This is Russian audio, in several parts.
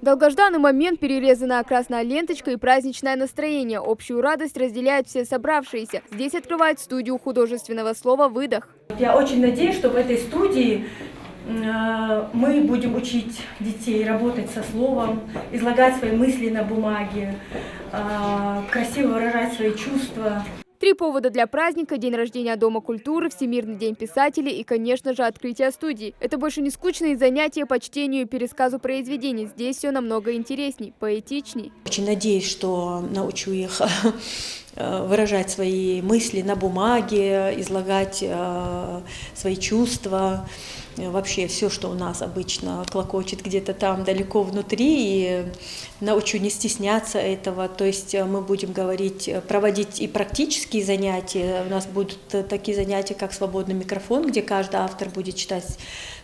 Долгожданный момент, перерезанная красная ленточка и праздничное настроение. Общую радость разделяют все собравшиеся. Здесь открывают студию художественного слова «Выдох». Я очень надеюсь, что в этой студии мы будем учить детей работать со словом, излагать свои мысли на бумаге, красиво выражать свои чувства. 3 повода для праздника: день рождения Дома культуры, Всемирный день писателей и, конечно же, открытие студии. Это больше не скучные занятия по чтению и пересказу произведений. Здесь все намного интересней, поэтичней. Очень надеюсь, что научу их выражать свои мысли на бумаге, излагать свои чувства. Вообще все, что у нас обычно клокочет где-то там далеко внутри, и научу не стесняться этого. То есть мы будем проводить и практические занятия. У нас будут такие занятия, как свободный микрофон, где каждый автор будет читать,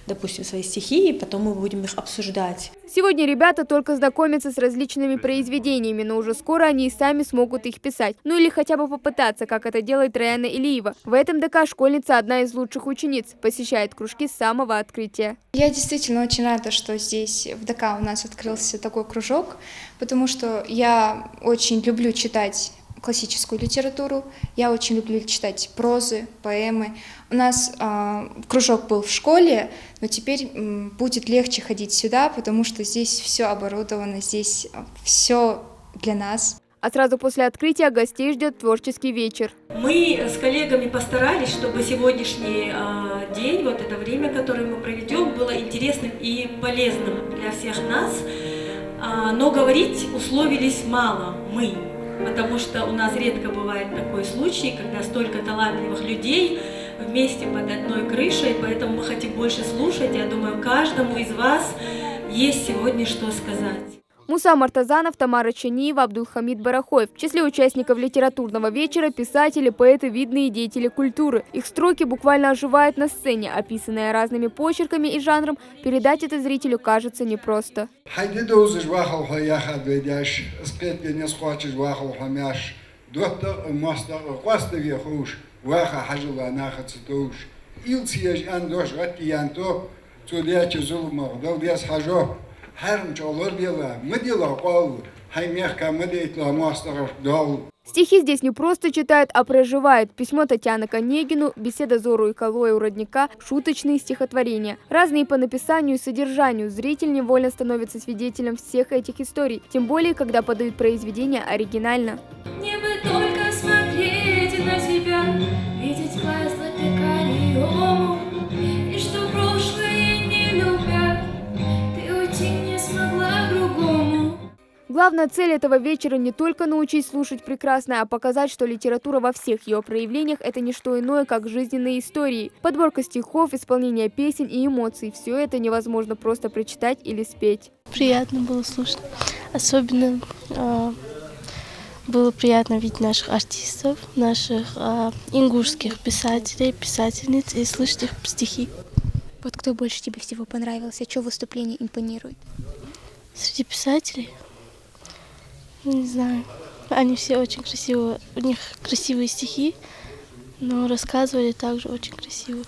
допустим, свои стихи, и потом мы будем их обсуждать. Сегодня ребята только знакомятся с различными произведениями, но уже скоро они и сами смогут их писать. Ну или хотя бы попытаться, как это делает Раяна Илиева. В этом ДК школьница одна из лучших учениц, посещает кружки с самого открытия. Я действительно очень рада, что здесь в ДК у нас открылся такой кружок, потому что я очень люблю читать классическую литературу, я очень люблю читать прозы, поэмы. У нас кружок был в школе, но теперь будет легче ходить сюда, потому что здесь все оборудовано, здесь все для нас. А сразу после открытия гостей ждет творческий вечер. Мы с коллегами постарались, чтобы сегодняшний день, вот это время, которое мы проведем, было интересным и полезным для всех нас. Но говорить условились мало мы, потому что у нас редко бывает такой случай, когда столько талантливых людей вместе под одной крышей, поэтому мы хотим больше слушать. Я думаю, каждому из вас есть сегодня что сказать. Муса Мартазанов, Тамара Чаниева, Абдулхамид Барахоев. В числе участников литературного вечера писатели, поэты, видные деятели культуры. Их строки буквально оживают на сцене, описанные разными почерками и жанром. Передать это зрителю кажется непросто. Стихи здесь не просто читают, а проживают. Письмо Татьяны к Онегину, беседа Зору и Калоя у родника, шуточные стихотворения. Разные по написанию и содержанию. Зритель невольно становится свидетелем всех этих историй. Тем более, когда подают произведения оригинально. Не бы только смотреть на тебя, видеть глаз затыкали и что прошлое не любя, ты уйти не смогла к другому. Главная цель этого вечера не только научить слушать прекрасное, а показать, что литература во всех ее проявлениях – это не что иное, как жизненные истории. Подборка стихов, исполнение песен и эмоций – все это невозможно просто прочитать или спеть. Приятно было слушать. Особенно было приятно видеть наших артистов, наших ингушских писателей, писательниц и слышать их стихи. Вот кто больше тебе всего понравился? Что выступление импонирует? Среди писателей? Не знаю. Они все очень красиво, у них красивые стихи, но рассказывали также очень красиво.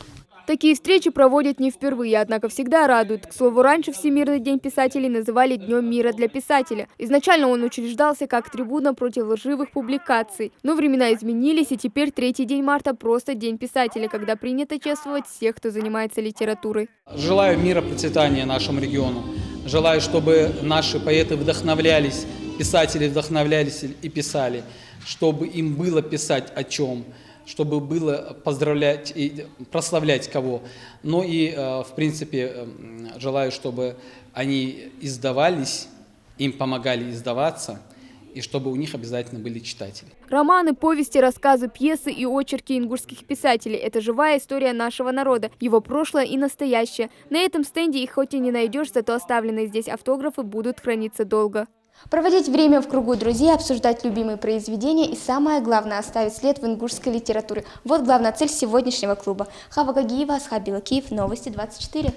Такие встречи проводят не впервые, однако всегда радуют. К слову, раньше Всемирный день писателей называли Днем мира для писателя. Изначально он учреждался как трибуна против лживых публикаций. Но времена изменились, и теперь 3-й день марта просто День писателя, когда принято чествовать всех, кто занимается литературой. Желаю мира, процветания нашему региону. Желаю, чтобы наши поэты вдохновлялись, писатели вдохновлялись и писали, чтобы им было писать о чем, чтобы было поздравлять и прославлять кого. Но и, в принципе, желаю, чтобы они издавались, им помогали издаваться, и чтобы у них обязательно были читатели. Романы, повести, рассказы, пьесы и очерки ингушских писателей – это живая история нашего народа, его прошлое и настоящее. На этом стенде их хоть и не найдешь, зато оставленные здесь автографы будут храниться долго. Проводить время в кругу друзей, обсуждать любимые произведения и, самое главное, оставить след в ингушской литературе. Вот главная цель сегодняшнего клуба. Хава Гагиева, Асхаб Белакиев, Новости 24.